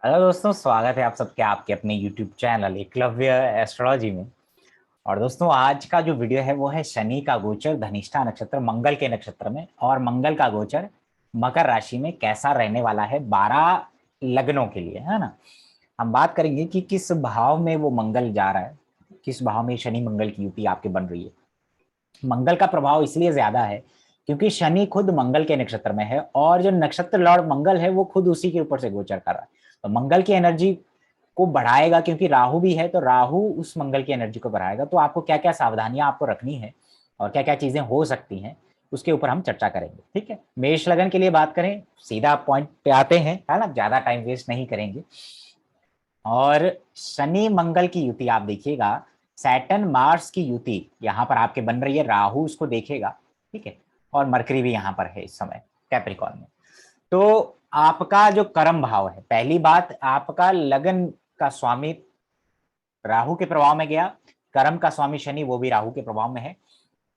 Hello दोस्तों, स्वागत है आप सबके आपके अपने YouTube चैनल एकलव्य एस्ट्रोलॉजी में। और दोस्तों, आज का जो वीडियो है वो है शनि का गोचर धनिष्ठा नक्षत्र मंगल के नक्षत्र में, और मंगल का गोचर मकर राशि में कैसा रहने वाला है 12 लग्नों के लिए, है ना। हम बात करेंगे कि किस भाव में वो मंगल जा रहा है, किस भाव में शनि मंगल की युति आपके बन रही है। मंगल का प्रभाव इसलिए ज्यादा है क्योंकि शनि खुद मंगल के नक्षत्र में है, और जो नक्षत्र लॉर्ड मंगल है वो खुद उसी के ऊपर से गोचर कर रहा है। तो मंगल की एनर्जी को बढ़ाएगा, क्योंकि राहु भी है तो राहु उस मंगल की एनर्जी को बढ़ाएगा। तो आपको क्या क्या सावधानियां आपको रखनी है और क्या क्या चीजें हो सकती हैं, उसके ऊपर हम चर्चा करेंगे। ठीक है, मेष लगन के लिए बात करें, सीधा पॉइंट पे आते हैं, है ना, ज्यादा टाइम वेस्ट नहीं करेंगे। और शनि मंगल की युति आप देखिएगा, सैटर्न मार्स की युति यहाँ पर आपके बन रही है, राहु उसको देखेगा। ठीक है, और मरकरी भी यहाँ पर है इस समय कैप्रिकॉर्न में। तो आपका जो कर्म भाव है, पहली बात, आपका लगन का स्वामी राहु के प्रभाव में गया, कर्म का स्वामी शनि वो भी राहु के प्रभाव में है,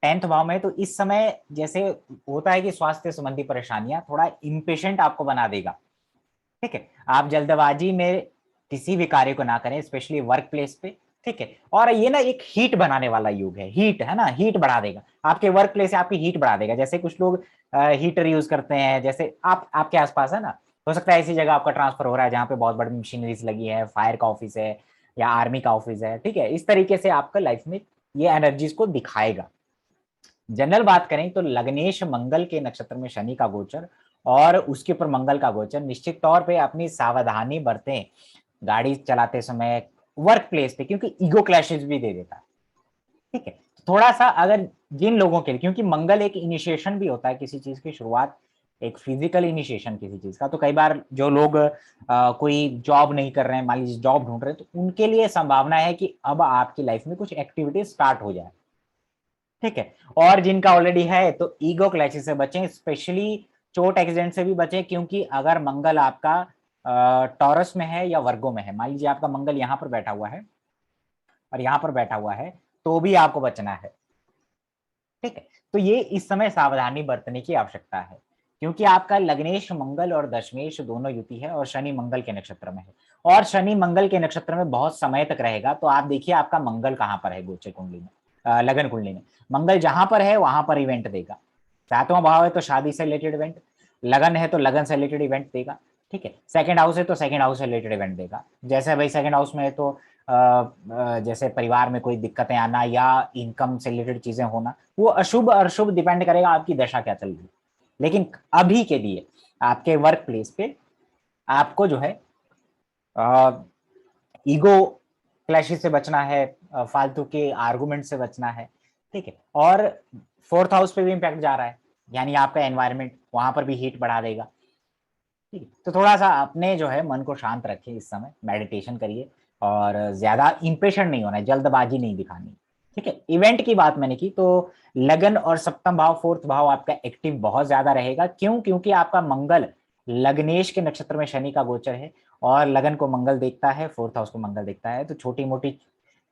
10th भाव में। तो इस समय जैसे होता है कि स्वास्थ्य संबंधी परेशानियां थोड़ा इम्पेशेंट आपको बना देगा। ठीक है, आप जल्दबाजी में किसी भी कार्य को ना करें, स्पेशली वर्क प्लेस पे। ठीक है, और ये ना एक हीट बनाने वाला युग है, हीट है ना, हीट बढ़ा देगा आपके वर्क प्लेस से, आपकी हीट बढ़ा देगा। जैसे कुछ लोग हीटर यूज करते हैं, जैसे आप आपके आसपास है ना, हो सकता है ऐसी जगह आपका ट्रांसफर हो रहा है जहाँ पे बहुत बड़ी मशीनरीज लगी है, फायर का ऑफिस है या आर्मी का ऑफिस है। ठीक है, इस तरीके से आपका लाइफ में ये एनर्जीज को दिखाएगा। जनरल बात करें तो लग्नेश मंगल के नक्षत्र में शनि का गोचर और उसके ऊपर मंगल का गोचर निश्चित तौर पे अपनी सावधानी बरतें गाड़ी चलाते समय, वर्क प्लेस पे, क्योंकि ईगो क्लैशेस भी दे देता है। ठीक है, थोड़ा सा अगर जिन लोगों के लिए, क्योंकि मंगल एक इनिशिएशन भी होता है किसी चीज की शुरुआत, एक फिजिकल इनिशिएशन किसी चीज का। तो कई बार जो लोग कोई जॉब नहीं कर रहे हैं, मान लीजिए जॉब ढूंढ रहे हैं, तो उनके लिए संभावना है कि अब आपकी लाइफ में कुछ एक्टिविटी स्टार्ट हो जाए। ठीक है, और जिनका ऑलरेडी है तो ईगो क्लैशेस से बचें, स्पेशली चोट एक्सीडेंट से भी बचें, क्योंकि अगर मंगल आपका टॉरस में है या वर्गो में है, मान लीजिए आपका मंगल यहाँ पर बैठा हुआ है और यहाँ पर बैठा हुआ है, तो भी आपको बचना है। ठीक है, तो ये इस समय सावधानी बरतने की आवश्यकता है, क्योंकि आपका लग्नेश मंगल और दशमेश दोनों युति है और शनि मंगल के नक्षत्र में है, और शनि मंगल के नक्षत्र में बहुत समय तक रहेगा। तो आप देखिए आपका मंगल कहाँ पर है गोचर कुंडली में, लगन कुंडली में मंगल जहां पर है वहां पर इवेंट देगा। 7वां भाव है तो शादी से रिलेटेड इवेंट, लगन है तो लगन से रिलेटेड इवेंट देगा। ठीक है, सेकंड हाउस है तो सेकंड हाउस से रिलेटेड इवेंट देगा। जैसे भाई सेकंड हाउस में है तो जैसे परिवार में कोई दिक्कतें आना या इनकम से रिलेटेड चीजें होना, वो अशुभ और शुभ डिपेंड करेगा आपकी दशा क्या चल रही है। लेकिन अभी के लिए आपके वर्क प्लेस पे आपको जो है ईगो क्लैशेस से बचना है, फालतू के आर्गुमेंट से बचना है। ठीक है, और 4th हाउस पे भी इंपैक्ट जा रहा है, यानी आपका एनवायरमेंट वहां पर भी हीट बढ़ा देगा। ठीक है, तो थोड़ा सा अपने जो है मन को शांत रखें, इस समय मेडिटेशन करिए, और ज्यादा इंपेशेंट नहीं होना है, जल्दबाजी नहीं दिखानी। ठीक है, इवेंट की बात मैंने की तो लगन और सप्तम भाव, 4th भाव आपका एक्टिव बहुत ज्यादा रहेगा। क्यों? क्योंकि आपका मंगल लग्नेश के नक्षत्र में शनि का गोचर है, और लगन को मंगल देखता है, 4th हाउस को मंगल देखता है। तो छोटी मोटी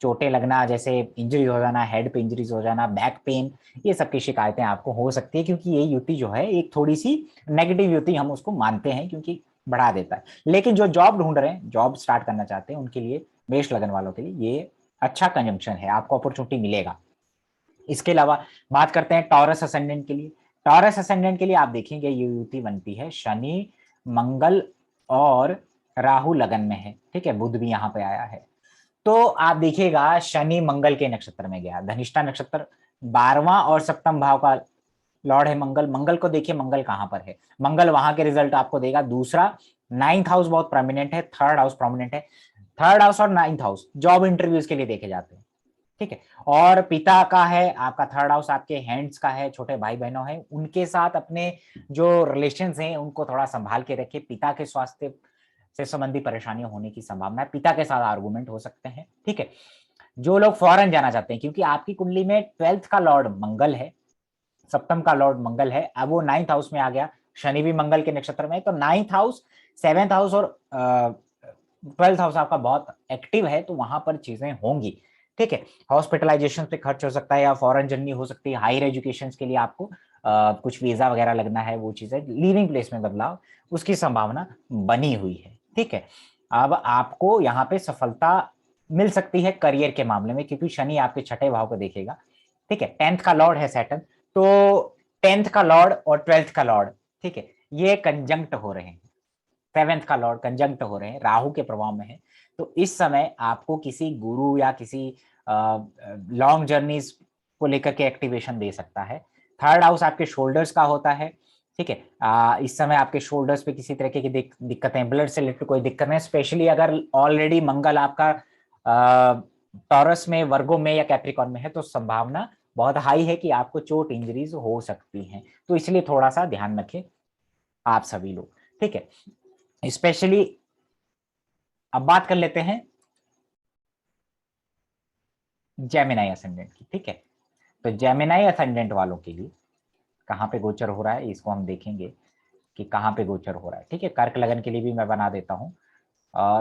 चोटें लगना, जैसे इंजरी हो जाना, हेड पे इंजरीज हो जाना, बैक पेन, ये सब की शिकायतें आपको हो सकती है, क्योंकि ये युति जो है एक थोड़ी सी नेगेटिव युति हम उसको मानते हैं, क्योंकि बढ़ा देता है। लेकिन जो जॉब ढूंढ रहे हैं, जॉब स्टार्ट करना चाहते हैं, उनके लिए, मेष लगन वालों के लिए ये अच्छा कंजंक्शन है, आपको अपॉर्चुनिटी मिलेगा। इसके अलावा बात करते हैं टॉरस असेंडेंट के लिए। टॉरस असेंडेंट के लिए आप देखेंगे ये युति बनती है, शनि मंगल और राहु लगन में है। ठीक है, बुध भी यहाँ पे आया है। तो आप देखिएगा शनि मंगल के नक्षत्र में गया, धनिष्ठा नक्षत्र, 12वां और सप्तम भाव का लॉर्ड है मंगल। मंगल को देखिए मंगल कहां पर है, मंगल वहां के रिजल्ट आपको देगा। दूसरा, 9th हाउस बहुत प्रोमिनेंट है, 3rd हाउस प्रोमिनेंट है। 3rd हाउस और 9th हाउस जॉब इंटरव्यूज के लिए देखे जाते हैं। ठीक है, और पिता का है आपका 3rd हाउस, आपके हैंड्स का है, छोटे भाई बहनों हैं उनके साथ अपने जो रिलेशंस हैं उनको थोड़ा संभाल के रखिए। पिता के स्वास्थ्य से संबंधी परेशानियां होने की संभावना है, पिता के साथ आर्गुमेंट हो सकते हैं। ठीक है, जो लोग फॉरेन जाना चाहते हैं, क्योंकि आपकी कुंडली में 12th का लॉर्ड मंगल है, सप्तम का लॉर्ड मंगल है, अब वो 9th हाउस में आ गया, शनि भी मंगल के नक्षत्र में है। तो 9th हाउस, 7th हाउस और 12th हाउस आपका बहुत एक्टिव है, तो वहां पर चीजें होंगी। ठीक है, हॉस्पिटलाइजेशन पे खर्च हो सकता है, या फॉरेन जर्नी हो सकती है, हायर एजुकेशन के लिए आपको कुछ वीजा वगैरह लगना है, वो चीजें, लिविंग प्लेस में बदलाव, उसकी संभावना बनी हुई है। ठीक है, अब आपको यहाँ पे सफलता मिल सकती है करियर के मामले में, क्योंकि शनि आपके छठे भाव को देखेगा, ठीक है। 10th का लॉर्ड है सैटर्न, तो 10th का लॉर्ड और 12th का लॉर्ड, ठीक है, ये कंजंक्ट हो रहे हैं। 7th का लॉर्ड कंजंक्ट हो रहे हैं, राहु के प्रभाव में है। तो इस समय आपको किसी गुरु या किसी लॉन्ग जर्नीज को लेकर के एक्टिवेशन दे सकता है। 3rd हाउस आपके शोल्डर्स का होता है, ठीक है। इस समय आपके शोल्डर्स पे किसी तरीके की दिक्कतें, ब्लड से रिलेटेड कोई दिक्कत है, स्पेशली अगर ऑलरेडी मंगल आपका टॉरस में, वर्गो में या कैप्रिकॉन में है, तो संभावना बहुत हाई है कि आपको चोट इंजरीज हो सकती हैं। तो इसलिए थोड़ा सा ध्यान रखें आप सभी लोग, ठीक है। स्पेशली अब बात कर लेते हैं जेमिनाई असेंडेंट की, ठीक है। तो जेमिनाई असेंडेंट वालों के लिए कहाँ पे गोचर हो रहा है, इसको हम देखेंगे कि कहाँ पे गोचर हो रहा है, ठीक है। कर्क लगन के लिए भी मैं बना देता हूँ,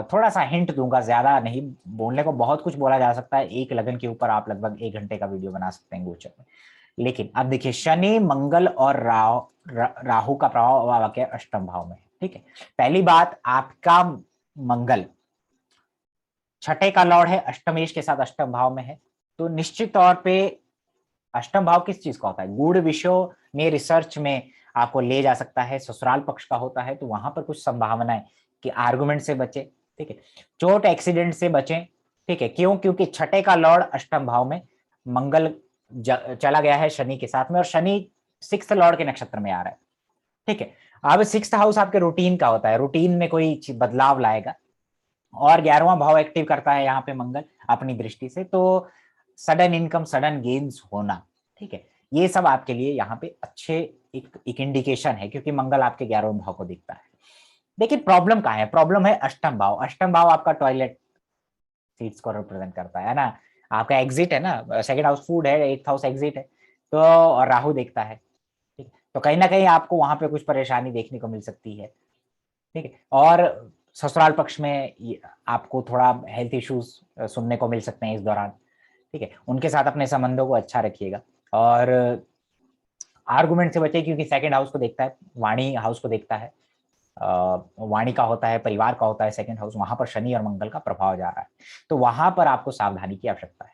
थोड़ा सा हिंट दूंगा, ज्यादा नहीं। बोलने को बहुत कुछ बोला जा सकता है, एक लगन के ऊपर आप लगभग 1 घंटे का वीडियो बना सकते हैं गोचर में। लेकिन अब देखिए, शनि, मंगल और राहु का प्रभाव आपके अष्टम भाव में है, ठीक है। पहली बात, आपका मंगल छठे का लॉर्ड है, अष्टमेश के साथ अष्टम भाव में है। तो निश्चित तौर पे अष्टम भाव किस चीज का होता है, गूढ़ विषयों में, रिसर्च में आपको ले जा सकता है। ससुराल पक्ष का होता है, तो वहां पर कुछ संभावनाएं कि आर्गुमेंट से बचे, ठीक है, चोट एक्सीडेंट से बचें, ठीक है। क्यों? क्योंकि छठे का लॉर्ड अष्टम भाव में, मंगल चला गया है शनि के साथ में, और शनि 6th लॉर्ड के नक्षत्र में आ रहा है, ठीक है। अब 6th हाउस आपके रूटीन का होता है, रूटीन में कोई बदलाव लाएगा, और 11वां भाव एक्टिव करता है यहाँ पे मंगल अपनी दृष्टि से, तो सडन इनकम, सडन गेन्स होना, ठीक है। ये सब आपके लिए यहाँ पे अच्छे एक इंडिकेशन है, क्योंकि मंगल आपके 11वें भाव को दिखता है। लेकिन प्रॉब्लम कहाँ है? प्रॉब्लम है अष्टम भाव। अष्टम भाव आपका टॉयलेट सीट्स को रिप्रेजेंट करता है ना, आपका एग्जिट है ना, सेकंड हाउस फूड है, 8th हाउस एग्जिट है, तो और राहु देखता है, ठीक है। तो कहीं ना कहीं आपको वहां पे कुछ परेशानी देखने को मिल सकती है, ठीक है। और ससुराल पक्ष में आपको थोड़ा हेल्थ इश्यूज सुनने को मिल सकते हैं इस दौरान, ठीक है। उनके साथ अपने संबंधों को अच्छा रखिएगा, और आर्गुमेंट से बचे, क्योंकि सेकंड हाउस को देखता है, वाणी हाउस को देखता है, वाणी का होता है, परिवार का होता है सेकंड हाउस, वहां पर शनि और मंगल का प्रभाव जा रहा है, तो वहां पर आपको सावधानी की आवश्यकता है।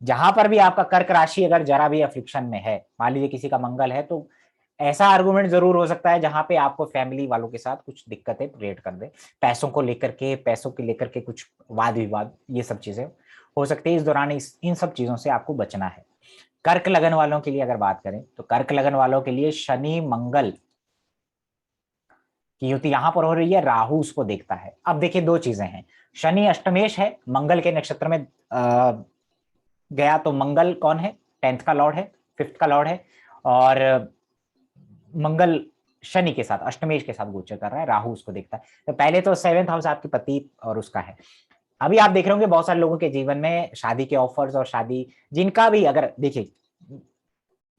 जहां पर भी आपका कर्क राशि अगर जरा भी अफ्लिक्शन में है, मान लीजिए किसी का मंगल है, तो ऐसा आर्गुमेंट जरूर हो सकता है जहां पे आपको फैमिली वालों के साथ कुछ दिक्कतें क्रिएट कर दे, पैसों को लेकर के, पैसों के लेकर के कुछ वाद विवाद, ये सब चीजें हो सकती है इस दौरान। इन सब चीजों से आपको बचना है। कर्क लगन वालों के लिए अगर बात करें, तो कर्क लगन वालों के लिए शनि मंगल की युति यहां पर हो रही है, राहु उसको देखता है। अब देखिए, दो चीजें हैं, शनि अष्टमेश है, मंगल के नक्षत्र में गया, तो मंगल कौन है? 10th का लॉर्ड है, 5th का लॉर्ड है, और मंगल शनि के साथ, अष्टमेश के साथ गोचर कर रहा है, राहु उसको देखता है। तो पहले तो 7th हाउस आपके पति और उसका है। अभी आप देख रहे होंगे बहुत सारे लोगों के जीवन में शादी के ऑफर्स, और शादी जिनका भी, अगर देखिए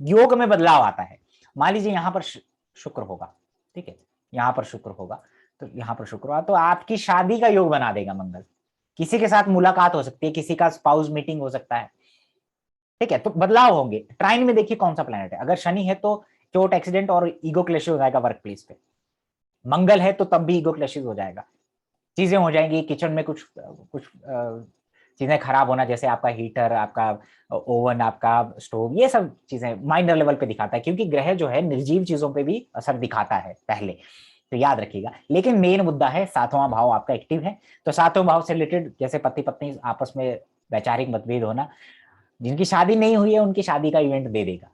योग में बदलाव आता है, मान लीजिए यहाँ पर शुक्र होगा, ठीक है, यहाँ पर शुक्र होगा, तो यहाँ पर शुक्र होगा, तो आपकी शादी का योग बना देगा मंगल। किसी के साथ मुलाकात हो सकती है, किसी का स्पाउस मीटिंग हो सकता है, ठीक है। तो बदलाव होंगे। ट्राइन में देखिए कौन सा प्लेनेट है, अगर शनि है तो चोट एक्सीडेंट और ईगो क्लैश हो जाएगा वर्क प्लेस पे, मंगल है तो तब भी ईगो क्लैशेस हो जाएगा, चीजें हो जाएंगी किचन में, कुछ कुछ चीजें खराब होना, जैसे आपका हीटर, आपका ओवन, आपका स्टोव, ये सब चीजें माइनर लेवल पे दिखाता है, क्योंकि ग्रह जो है निर्जीव चीजों पे भी असर दिखाता है पहले, तो याद रखिएगा। लेकिन मेन मुद्दा है 7वां भाव आपका एक्टिव है, तो 7वें भाव से रिलेटेड जैसे पति पत्नी आपस में वैचारिक मतभेद होना, जिनकी शादी नहीं हुई है उनकी शादी का इवेंट दे देगा,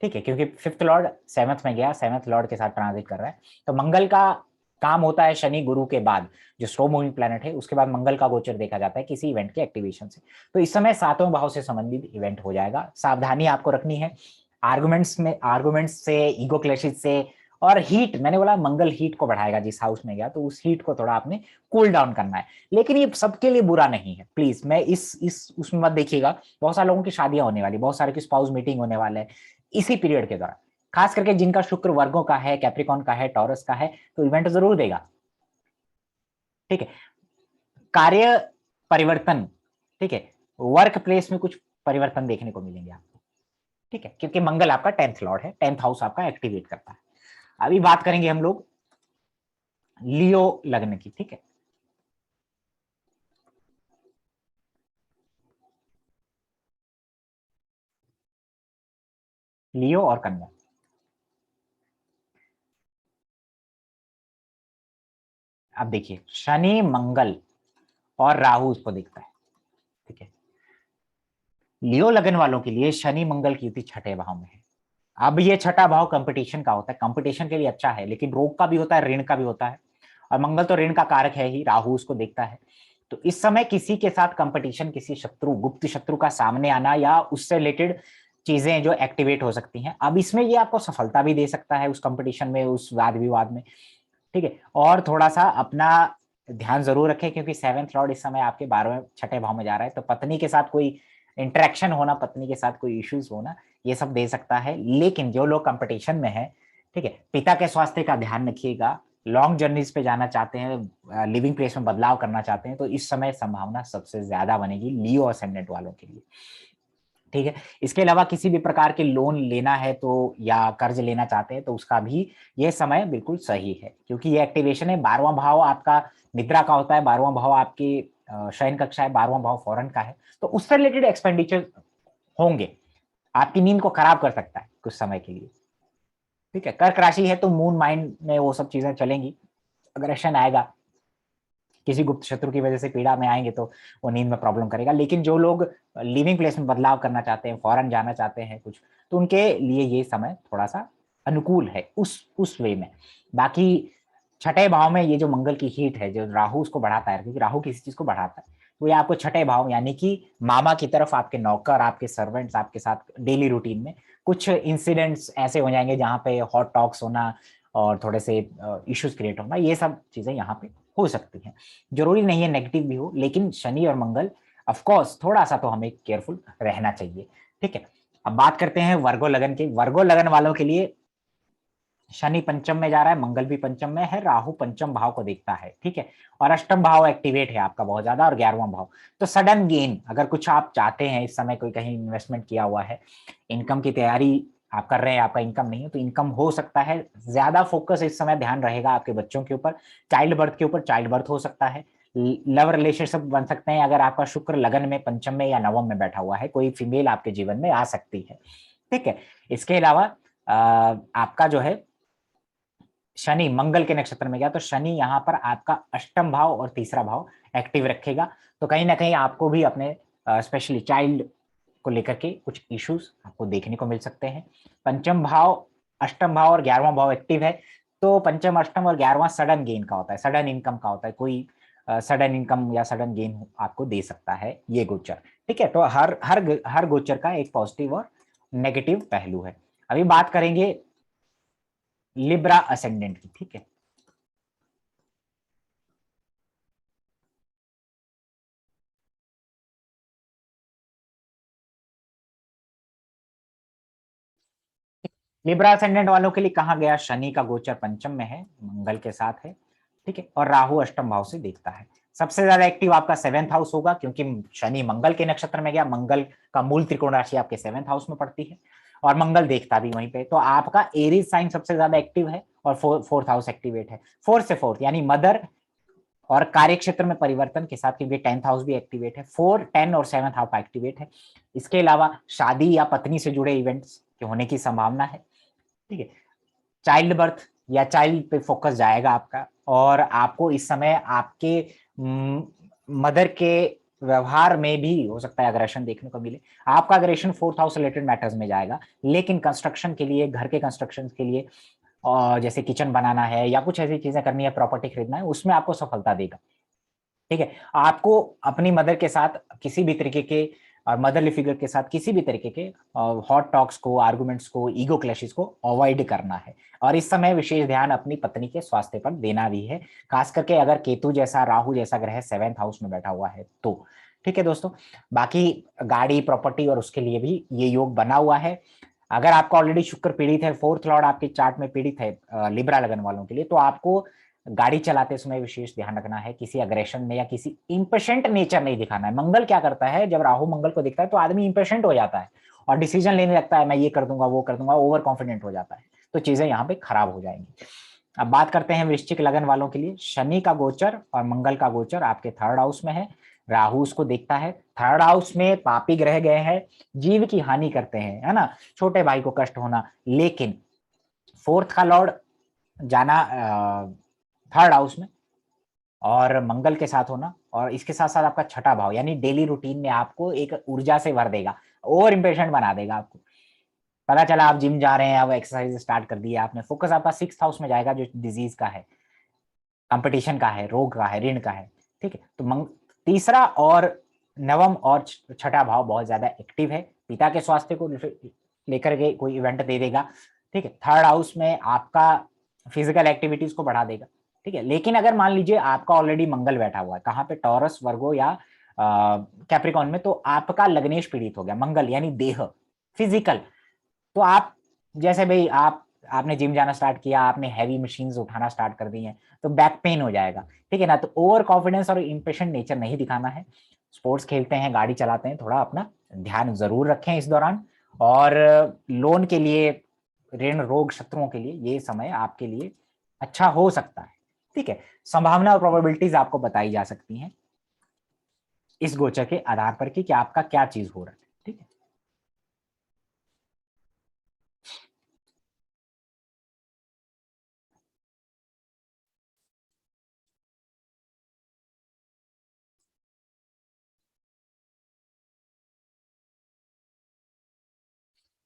ठीक है, क्योंकि 5th लॉर्ड 7th में गया, 7th लॉर्ड के साथ ट्रांजिट कर रहा है। तो मंगल का काम होता है शनि गुरु के बाद, जो स्लो मूविंग प्लैनेट है, उसके बाद मंगल का गोचर देखा जाता है किसी इवेंट के एक्टिवेशन से। तो इस समय 7वें भाव से संबंधित इवेंट हो जाएगा, सावधानी आपको रखनी है आर्गुमेंट्स से, ईगो क्लैशेस से, और हीट, मैंने बोला मंगल हीट को बढ़ाएगा जिस हाउस में गया, तो उस हीट को थोड़ा आपने कूल डाउन करना है। लेकिन ये सबके लिए बुरा नहीं है, प्लीज, मैं इस उसमें मत देखिएगा, बहुत सारे लोगों की शादियां होने वाली, बहुत सारे की स्पाउस मीटिंग होने वाले हैं इसी पीरियड के दौरान, खास करके जिनका शुक्र वर्गों का है, कैप्रिकॉन का है, टॉरस का है, तो इवेंट जरूर देगा, ठीक है। कार्य परिवर्तन, ठीक है, वर्क प्लेस में कुछ परिवर्तन देखने को मिलेंगे आपको, ठीक है, क्योंकि मंगल आपका 10th लॉर्ड है, 10th हाउस आपका एक्टिवेट करता है। अभी बात करेंगे हम लोग लियो लग्न की, ठीक है। लियो और कन्या। अब देखिए शनि मंगल और राहु उसको देखता है, ठीक है। लियो लगन वालों के लिए शनि मंगल की युति छठे भाव में है। अब ये छठा भाव कंपटीशन का होता है, कंपटीशन के लिए अच्छा है, लेकिन रोग का भी होता है, ऋण का भी होता है, और मंगल तो ऋण का कारक है ही, राहु उसको देखता है। तो इस समय किसी के साथ कंपटीशन, किसी शत्रु, गुप्त शत्रु का सामने आना या उससे रिलेटेड चीजें जो एक्टिवेट हो सकती हैं। अब इसमें ये आपको सफलता भी दे सकता है उस कंपटीशन में, उस वाद विवाद में, ठीक है। और थोड़ा सा अपना ध्यान जरूर रखें, क्योंकि सेवेंथ लॉर्ड इस समय आपके 12वें छठे भाव में जा रहा है, तो पत्नी के साथ कोई इंटरेक्शन होना, पत्नी के साथ कोई इश्यूज होना, ये सब दे सकता है। लेकिन जो लोग कंपटीशन में है, ठीक है, पिता के स्वास्थ्य का ध्यान रखिएगा। लॉन्ग जर्नीज पे जाना चाहते हैं, लिविंग प्लेस में बदलाव करना चाहते हैं, तो इस समय संभावना सबसे ज्यादा बनेगी लियो असेंडेंट वालों के लिए, ठीक है। इसके अलावा किसी भी प्रकार के लोन लेना है तो, या कर्ज लेना चाहते हैं तो उसका भी ये समय बिल्कुल सही है, क्योंकि ये एक्टिवेशन है। 12वां भाव आपका निद्रा का होता है, 12वां भाव आपकी शयन कक्षा है, 12वां भाव फॉरेन का है, तो उससे रिलेटेड एक्सपेंडिचर होंगे, आपकी नींद को खराब कर सकता है कुछ समय के लिए, ठीक है। कर्क राशि है तो मून माइंड में वो सब चीजें चलेंगी, अग्रेशन आएगा, किसी गुप्त शत्रु की वजह से पीड़ा में आएंगे तो वो नींद में प्रॉब्लम करेगा। लेकिन जो लोग लिविंग प्लेस में बदलाव करना चाहते हैं, फॉरेन जाना चाहते हैं कुछ, तो उनके लिए ये समय थोड़ा सा अनुकूल है उस वे में। बाकी छठे भाव में ये जो मंगल की हीट है, जो राहु उसको बढ़ाता है, क्योंकि राहु किसी चीज को बढ़ाता है, तो ये आपको छठे भाव यानी कि मामा की तरफ, आपके नौकर, आपके सर्वेंट्स आपके साथ डेली रूटीन में कुछ इंसिडेंट्स ऐसे हो जाएंगे जहां पे हॉट टॉक्स होना और थोड़े से इश्यूज क्रिएट होना, ये सब चीजें यहाँ पे हो सकती हैं। जरूरी नहीं है नेगेटिव भी हो, लेकिन शनि और मंगल ऑफ कोर्स थोड़ा सा तो हमें केयरफुल रहना चाहिए, ठीक है। अब बात करते हैं वर्गो लगन के। वर्गो लगन वालों के लिए शनि पंचम में जा रहा है, मंगल भी पंचम में है, राहु पंचम भाव को देखता है, ठीक है। और अष्टम भाव एक्टिवेट है आपका बहुत ज्यादा, और 11वां भाव। तो सडन गेन, अगर कुछ आप चाहते हैं इस समय, कोई कहीं इन्वेस्टमेंट किया हुआ है, इनकम की तैयारी आप कर रहे हैं, आपका इनकम नहीं है तो इनकम हो सकता है। ज्यादा फोकस इस समय ध्यान रहेगा आपके बच्चों के ऊपर, चाइल्ड बर्थ के ऊपर, चाइल्ड बर्थ हो सकता है, लव रिलेशनशिप बन सकते हैं। अगर आपका शुक्र लगन में पंचम में या नवम में बैठा हुआ है, कोई फीमेल आपके जीवन में आ सकती है, ठीक है। इसके अलावा आपका जो है शनि मंगल के नक्षत्र में गया, तो शनि यहाँ पर आपका अष्टम भाव और तीसरा भाव एक्टिव रखेगा। तो कहीं ना कहीं आपको भी अपने स्पेशली चाइल्ड को लेकर के कुछ इश्यूज आपको देखने को मिल सकते हैं। पंचम भाव, अष्टम भाव और 11वां भाव एक्टिव है, तो पंचम, अष्टम और 11वां सडन गेन का होता है, सडन इनकम का होता है। कोई सडन इनकम या सडन गेन आपको दे सकता है ये गोचर, ठीक है। तो हर गोचर का एक पॉजिटिव और नेगेटिव पहलू है। अभी बात करेंगे लिब्रा असेंडेंट की, ठीक है। लिब्रा असेंडेंट वालों के लिए कहा गया, शनि का गोचर पंचम में है, मंगल के साथ है, ठीक है, और राहु अष्टम भाव से देखता है। सबसे ज्यादा एक्टिव आपका सेवेंथ हाउस होगा, क्योंकि शनि मंगल के नक्षत्र में गया, मंगल का मूल त्रिकोण राशि आपके सेवेंथ हाउस में पड़ती है, और मंगल देखता भी वहीं पे, तो आपका एरीज साइन सबसे ज्यादा एक्टिव है, और फोर्थ हाउस एक्टिवेट है, फोर्थ से फोर्थ यानी मदर और कार्य क्षेत्र में परिवर्तन के साथ, क्योंकि 10th हाउस भी एक्टिवेट है, 4, 10 और 7th हाउस एक्टिवेट है। इसके अलावा शादी या पत्नी से जुड़े इवेंट्स के होने की संभावना है, ठीक है। चाइल्ड बर्थ या चाइल्ड पे फोकस जाएगा आपका, और आपको इस समय आपके मदर के व्यवहार में भी हो सकता है अग्रेशन देखने को मिले। आपका aggression fourth house related matters में जाएगा, लेकिन कंस्ट्रक्शन के लिए, घर के कंस्ट्रक्शन के लिए, और जैसे किचन बनाना है या कुछ ऐसी चीजें करनी है, प्रॉपर्टी खरीदना है, उसमें आपको सफलता देगा, ठीक है। आपको अपनी मदर के साथ किसी भी तरीके के, और मदरली फिगर के साथ किसी भी तरीके के हॉट टॉक्स को, आर्गुमेंट्स को, ईगो क्लैशेस को अवॉइड करना है, और इस समय विशेष ध्यान अपनी पत्नी के स्वास्थ्य पर देना भी है, खास करके अगर केतु जैसा, राहु जैसा ग्रह सेवेंथ हाउस में बैठा हुआ है तो, ठीक है दोस्तों। बाकी गाड़ी, प्रॉपर्टी और उसके लिए भी ये योग बना हुआ है। अगर आपका ऑलरेडी शुक्र पीड़ित है, फोर्थ लॉर्ड आपके चार्ट में पीड़ित है लिब्रा लगन वालों के लिए, तो आपको गाड़ी चलाते समय विशेष ध्यान रखना है, किसी अग्रेशन में या किसी इंपेशेंट नेचर नहीं दिखाना है। मंगल क्या करता है, जब राहु मंगल को दिखता है तो आदमी इंपेशेंट हो जाता है और डिसीजन लेने लगता है, मैं ये कर दूंगा, वो कर दूंगा, ओवर कॉन्फिडेंट हो जाता है, तो चीजें यहाँ पे खराब हो जाएंगी। अब बात करते हैं वृश्चिक लगन वालों के लिए। शनि का गोचर और मंगल का गोचर आपके थर्ड हाउस में है, राहु उसको देखता है। थर्ड हाउस में पापी ग्रह गए हैं, जीव की हानि करते हैं, है ना, छोटे भाई को कष्ट होना। लेकिन फोर्थ का लॉर्ड जाना थर्ड हाउस में और मंगल के साथ होना, और इसके साथ साथ आपका छठा भाव यानी डेली रूटीन में आपको एक ऊर्जा से भर देगा, ओवर इम्पेशेंट बना देगा आपको। पता चला आप जिम जा रहे हैं, अब एक्सरसाइज स्टार्ट कर दी आपने, फोकस आपका सिक्स हाउस में जाएगा जो डिजीज का है, कंपटीशन का है, रोग का है, ऋण का है। ठीक है, तो तीसरा और नवम और छठा भाव बहुत ज्यादा एक्टिव है, पिता के स्वास्थ्य को लेकर के कोई इवेंट दे देगा। ठीक है, थर्ड हाउस में आपका फिजिकल एक्टिविटीज को बढ़ा देगा। ठीक है, लेकिन अगर मान लीजिए आपका ऑलरेडी मंगल बैठा हुआ है कहाँ पे, टॉरस, वर्गो या कैप्रिकॉन में, तो आपका लग्नेश पीड़ित हो गया, मंगल यानी देह, फिजिकल। तो आप जैसे भाई आपने जिम जाना स्टार्ट किया, आपने हैवी मशीन्स उठाना स्टार्ट कर दी हैं, तो बैक पेन हो जाएगा। ठीक है ना, तो ओवर कॉन्फिडेंस और इम्पेशेंट नेचर नहीं दिखाना है। स्पोर्ट्स खेलते हैं, गाड़ी चलाते हैं, थोड़ा अपना ध्यान जरूर रखें इस दौरान। और लोन के लिए, ऋण, रोग, शत्रुओं के लिए ये समय आपके लिए अच्छा हो सकता है। ठीक है, संभावना और प्रोबेबिलिटीज आपको बताई जा सकती हैं इस गोचर के आधार पर कि आपका क्या चीज हो रहा है। ठीक है,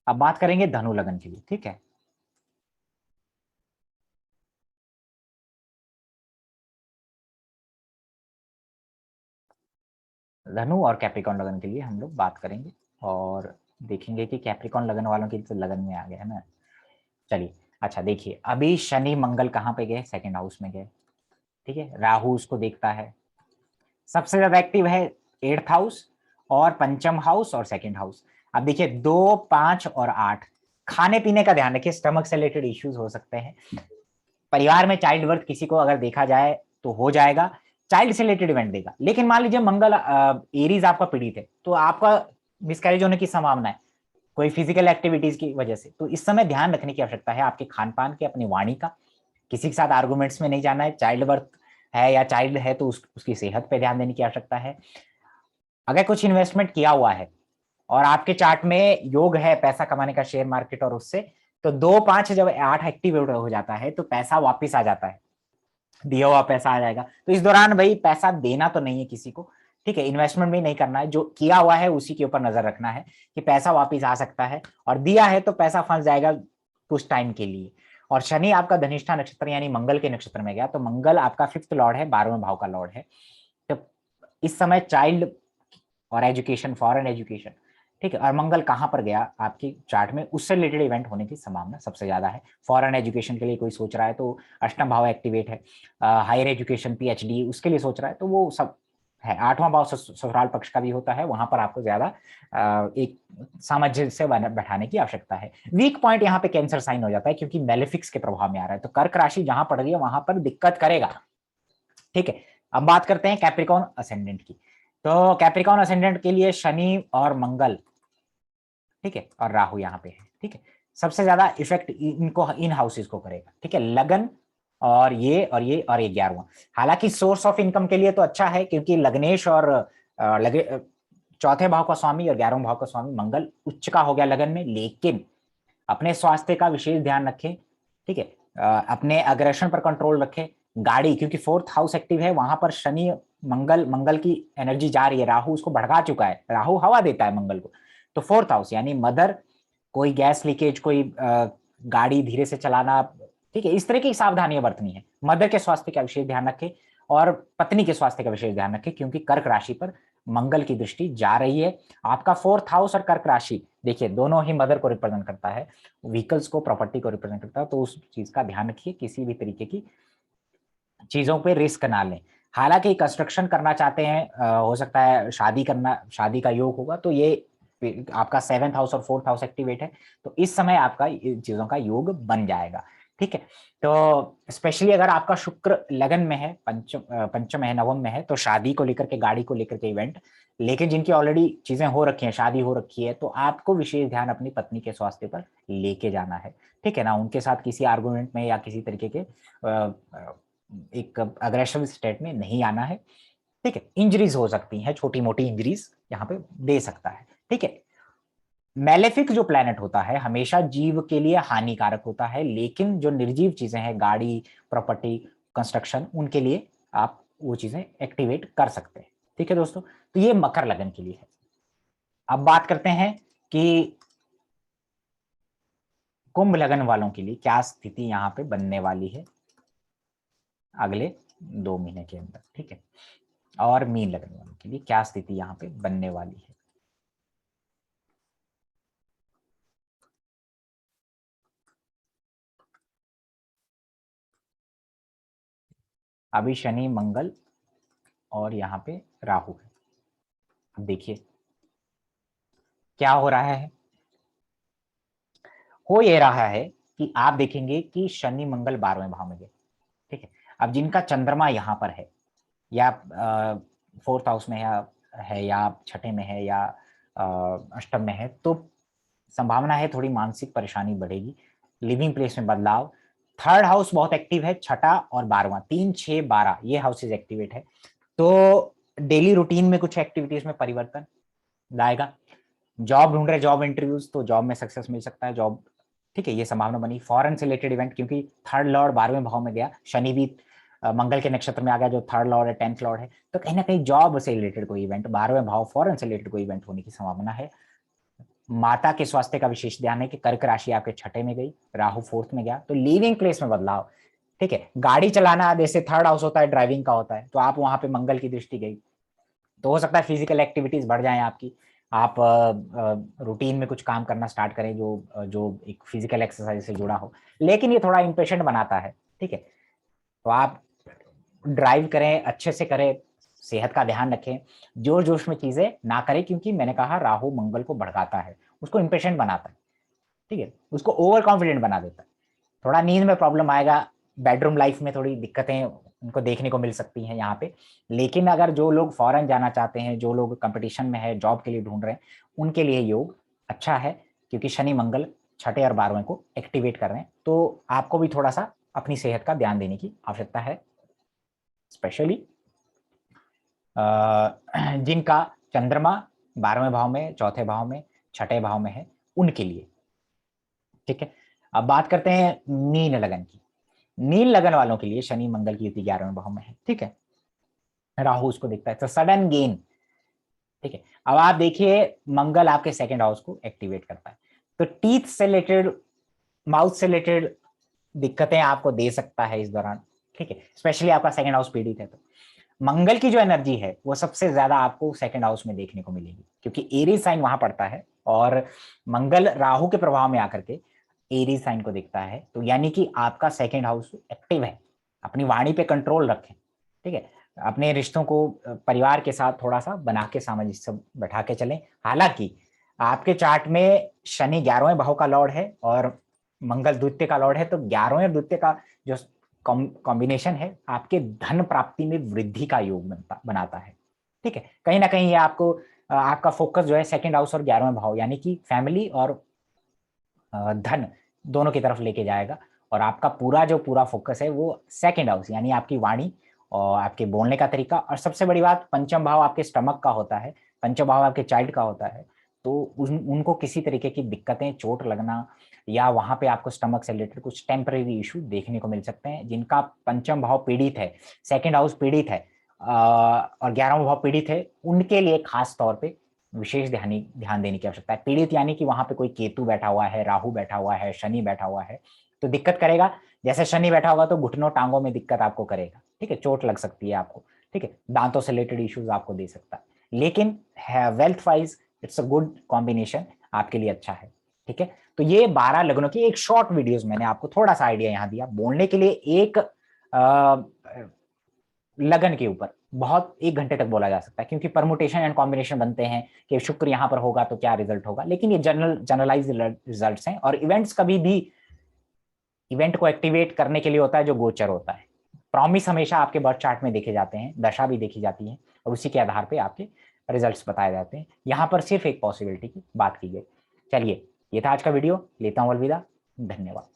अब बात करेंगे धनु लगन के लिए। ठीक है, धनु और कैप्रिकॉन लगन के लिए हम लोग बात करेंगे और देखेंगे कि कैप्रिकॉन लगन वालों की तो लगन में आ गए, है ना। चलिए, अच्छा देखिए, अभी शनि मंगल कहाँ पे गए, सेकंड हाउस में गए। ठीक है, राहु उसको देखता है, सबसे ज्यादा एक्टिव है एट्थ हाउस और पंचम हाउस और सेकंड हाउस। अब देखिए 2, 5 और 8, खाने पीने का ध्यान रखिए, स्टमक से रिलेटेड इश्यूज हो सकते हैं। परिवार में चाइल्ड बर्थ किसी को अगर देखा जाए तो हो जाएगा, चाइल्ड से रिलेटेड इवेंट देगा। लेकिन मान लीजिए मंगल एरीज आपका पीड़ित है, तो आपका मिसकैरेज होने की संभावना है कोई फिजिकल एक्टिविटीज की वजह से। तो इस समय ध्यान रखने की आवश्यकता है आपके खान पान के, अपनी वाणी का, किसी के साथ आर्गूमेंट्स में नहीं जाना है। चाइल्ड बर्थ है या चाइल्ड है तो उसकी सेहत पे ध्यान देने की आवश्यकता है। अगर कुछ इन्वेस्टमेंट किया हुआ है और आपके चार्ट में योग है पैसा कमाने का, शेयर मार्केट और उससे, तो 2, 5 जब 8 एक्टिव हो जाता है तो पैसा वापिस आ जाता है, दिया हुआ पैसा आ जाएगा। तो इस दौरान भाई पैसा देना तो नहीं है किसी को। ठीक है, इन्वेस्टमेंट भी नहीं करना है, जो किया हुआ है उसी के ऊपर नजर रखना है कि पैसा वापिस आ सकता है, और दिया है तो पैसा फंस जाएगा कुछ टाइम के लिए। और शनि आपका धनिष्ठा नक्षत्र यानी मंगल के नक्षत्र में गया, तो मंगल आपका फिफ्थ लॉर्ड है, 12वें भाव का लॉर्ड है। तो इस समय चाइल्ड और एजुकेशन, फॉरेन एजुकेशन, ठीक है, और मंगल कहाँ पर गया आपकी चार्ट में, उससे रिलेटेड इवेंट होने की संभावना सबसे ज्यादा है। फॉरेन एजुकेशन के लिए कोई सोच रहा है तो अष्टम भाव एक्टिवेट है। हायर एजुकेशन, पीएचडी, उसके लिए सोच रहा है तो वो सब है। आठवां भाव ससुराल पक्ष का भी होता है, वहां पर आपको ज्यादा एक सामंजस्य बैठाने की आवश्यकता है। वीक पॉइंट यहाँ पे कैंसर साइन हो जाता है क्योंकि मेलेफिक्स के प्रभाव में आ रहा है, तो कर्क राशि जहां पड़ रही है वहां पर दिक्कत करेगा। ठीक है, अब बात करते हैं कैप्रिकॉन असेंडेंट की। तो कैप्रिकॉन असेंडेंट के लिए शनि और मंगल, ठीक है, और राहु यहाँ पे है। ठीक है, सबसे ज्यादा इफेक्ट इनको, इन हाउसेस को करेगा। ठीक है, लगन और ये और ये और 11वां। हालांकि सोर्स ऑफ इनकम के लिए तो अच्छा है क्योंकि लग्नेश और चौथे भाव का स्वामी और 11वें भाव का स्वामी मंगल उच्च का हो गया लगन में। लेकिन अपने स्वास्थ्य का विशेष ध्यान रखें। ठीक है, अपने अग्रेशन पर कंट्रोल रखें। गाड़ी, क्योंकि फोर्थ हाउस एक्टिव है, वहां पर शनि, मंगल की एनर्जी जा रही है, राहु उसको भड़का चुका है, राहु हवा देता है मंगल को। तो फोर्थ हाउस यानी मदर, कोई गैस लीकेज, कोई गाड़ी धीरे से चलाना, ठीक है, इस तरह की सावधानियां बरतनी है। मदर के स्वास्थ्य का विशेष ध्यान रखें और पत्नी के स्वास्थ्य का विशेष ध्यान रखें, क्योंकि कर्क राशि पर मंगल की दृष्टि जा रही है। आपका फोर्थ हाउस और कर्क राशि देखिए दोनों ही मदर को रिप्रेजेंट करता है, व्हीकल्स को, प्रॉपर्टी को रिप्रेजेंट करता है। तो उस चीज का ध्यान रखिए, किसी भी तरीके की चीजों पे रिस्क ना लें। हालांकि कंस्ट्रक्शन करना चाहते हैं, हो सकता है शादी करना, शादी का योग होगा, तो ये आपका सेवेंथ हाउस और फोर्थ हाउस एक्टिवेट है, तो इस समय आपका चीजों का योग बन जाएगा। ठीक है, तो स्पेशली अगर आपका शुक्र लगन में है, पंचम है, नवम में है, तो शादी को लेकर के, गाड़ी को लेकर के इवेंट। लेकिन जिनकी ऑलरेडी चीजें हो रखी हैं, शादी हो रखी है, तो आपको विशेष ध्यान अपनी पत्नी के स्वास्थ्य पर लेके जाना है। ठीक है ना, उनके साथ किसी आर्गुमेंट में या किसी तरीके के एक अग्रेसिव स्टेट में नहीं आना है। ठीक है, इंजरीज हो सकती हैं, छोटी मोटी इंजरीज यहाँ पे दे सकता है। ठीक है, मैलेफिक जो प्लैनेट होता है हमेशा जीव के लिए हानिकारक होता है, लेकिन जो निर्जीव चीजें हैं, गाड़ी, प्रॉपर्टी, कंस्ट्रक्शन, उनके लिए आप वो चीजें एक्टिवेट कर सकते हैं। ठीक है दोस्तों, तो ये मकर लगन के लिए है। अब बात करते हैं कि कुंभ लगन वालों के लिए क्या स्थिति यहाँ पे बनने वाली है अगले 2 महीने के अंदर। ठीक है, और मीन लगन वालों के लिए क्या स्थिति यहाँ पे बनने वाली है। अभी शनि, मंगल और यहाँ पे राहु है। अब देखिए क्या हो रहा है। हो ये रहा है कि आप देखेंगे कि शनि मंगल 12वें भाव में गए। ठीक है, अब जिनका चंद्रमा यहाँ पर है या 4th हाउस में है या छठे में है या अष्टम में है, तो संभावना है थोड़ी मानसिक परेशानी बढ़ेगी, लिविंग प्लेस में बदलाव। 3rd हाउस बहुत एक्टिव है, छठा और 12वां, 3, 6, 12 ये हाउसेज एक्टिवेट है, तो डेली रूटीन में कुछ एक्टिविटीज में परिवर्तन लाएगा। जॉब ढूंढ रहे, जॉब इंटरव्यूज, तो जॉब में सक्सेस मिल सकता है, जॉब। ठीक है, ये संभावना बनी। फॉरेन से रिलेटेड इवेंट, क्योंकि 3rd लॉर्ड 12वें भाव में गया, शनि भी मंगल के नक्षत्र में आ गया जो 3rd लॉर्ड है, 10th लॉर्ड है, तो कहीं ना कहीं जॉब से रिलेटेड कोई इवेंट, 12वें भाव फॉरेन से रिलेटेड कोई इवेंट होने की संभावना है। माता के स्वास्थ्य का विशेष ध्यान है कि कर्क राशि आपके छठे में गई, राहु 4th में गया, तो लिविंग प्लेस में बदलाव। ठीक है, गाड़ी चलाना जैसे 3rd हाउस होता है, ड्राइविंग का होता है, तो आप वहां पे मंगल की दृष्टि गई, तो हो सकता है फिजिकल एक्टिविटीज बढ़ जाएं आपकी, आप रूटीन में कुछ काम करना स्टार्ट करें जो जो एक फिजिकल एक्सरसाइज से जुड़ा हो, लेकिन ये थोड़ा इम्पेशेंट बनाता है। ठीक है, तो आप ड्राइव करें, अच्छे से करें, सेहत का ध्यान रखें, जोश जोश में चीजें ना करें, क्योंकि मैंने कहा राहु मंगल को भड़काता है, उसको इम्पेशेंट बनाता है। ठीक है, उसको ओवर कॉन्फिडेंट बना देता है, थोड़ा नींद में प्रॉब्लम आएगा, बेडरूम लाइफ में थोड़ी दिक्कतें उनको देखने को मिल सकती हैं यहाँ पे। लेकिन अगर जो लोग फॉरेन जाना चाहते हैं, जो लोग कंपटीशन में है, जॉब के लिए ढूंढ रहे हैं, उनके लिए योग अच्छा है, क्योंकि शनि मंगल छठे और 12वें को एक्टिवेट कर रहे हैं, तो आपको भी थोड़ा सा अपनी सेहत का ध्यान देने की आवश्यकता है, स्पेशली जिनका चंद्रमा 12वें भाव में, चौथे भाव में, छठे भाव में है, उनके लिए। ठीक है, अब बात करते हैं मीन लगन की। नील लगन वालों के लिए शनि मंगल की युति 11वें भाव में है। ठीक है, राहु उसको देखता है, तो सडन गेन। ठीक है, अब आप देखिए मंगल आपके 2nd हाउस को एक्टिवेट करता है, तो टीथ से रिलेटेड, माउथ से रिलेटेड दिक्कतें आपको दे सकता है इस दौरान। ठीक है, स्पेशली आपका 2nd हाउस पीड़ित है, तो मंगल की जो एनर्जी है वो सबसे ज्यादा आपको 2nd हाउस में देखने को मिलेगी, क्योंकि एरीज साइन वहां पड़ता है, और मंगल राहु के प्रभाव में आकर के एरीज साइन को देखता है, तो यानी कि आपका 2nd हाउस एक्टिव है। अपनी वाणी पे कंट्रोल रखें। ठीक है, अपने रिश्तों को परिवार के साथ थोड़ा सा बना के सामंजस्य बैठा के चलें। हालांकि आपके चार्ट में शनि 11वें भाव का लॉर्ड है और मंगल द्वितीय का लॉर्ड है, तो 11वें और द्वितीय का जो कॉम्बिनेशन है आपके धन प्राप्ति में वृद्धि का योग बनाता है। ठीक है, कहीं ना कहीं ये आपको आपका फोकस जो है 2nd हाउस और 11वें भाव, यानी कि फैमिली और धन दोनों की तरफ लेके जाएगा, और आपका पूरा फोकस है वो 2nd हाउस, यानी आपकी वाणी और आपके बोलने का तरीका, और सबसे बड़ी बात 5म भाव आपके स्टमक का होता है, 5म भाव आपके चाइल्ड का होता है, तो उनको किसी तरीके की दिक्कतें, चोट लगना, या वहां पे आपको स्टमक से रिलेटेड कुछ टेम्परेरी इशू देखने को मिल सकते हैं। जिनका 5म भाव पीड़ित है, 2nd हाउस पीड़ित है और 11वां भाव पीड़ित है, उनके लिए खास तौर पे विशेष ध्यान देने की आवश्यकता है। पीड़ित यानी कि वहां पे कोई केतु बैठा हुआ है, राहु बैठा हुआ है, शनि बैठा हुआ है, तो दिक्कत करेगा। जैसे शनि बैठा होगा तो घुटनों टांगों में दिक्कत आपको करेगा। ठीक है, चोट लग सकती है आपको। ठीक है, दांतों से रिलेटेड इश्यूज आपको दे सकता है, लेकिन wealth wise it's a good combination, आपके लिए अच्छा है। ठीक है, तो ये 12 लग्नों की एक शॉर्ट वीडियोस मैंने आपको थोड़ा सा आइडिया यहाँ दिया। बोलने के लिए एक लगन के ऊपर बहुत 1 घंटे तक बोला जा सकता है, क्योंकि परमुटेशन एंड कॉम्बिनेशन बनते हैं कि शुक्र यहाँ पर होगा तो क्या रिजल्ट होगा, लेकिन ये जनरलाइज रिजल्ट्स हैं। और इवेंट्स कभी भी इवेंट को एक्टिवेट करने के लिए होता है जो गोचर होता है। प्रॉमिस हमेशा आपके बर्थ चार्ट में देखे जाते हैं, दशा भी देखी जाती है, और उसी के आधार पे आपके रिजल्ट्स बताए जाते हैं। यहाँ पर सिर्फ एक पॉसिबिलिटी की बात की गई। चलिए, ये था आज का वीडियो, लेता हूँ अलविदा, धन्यवाद।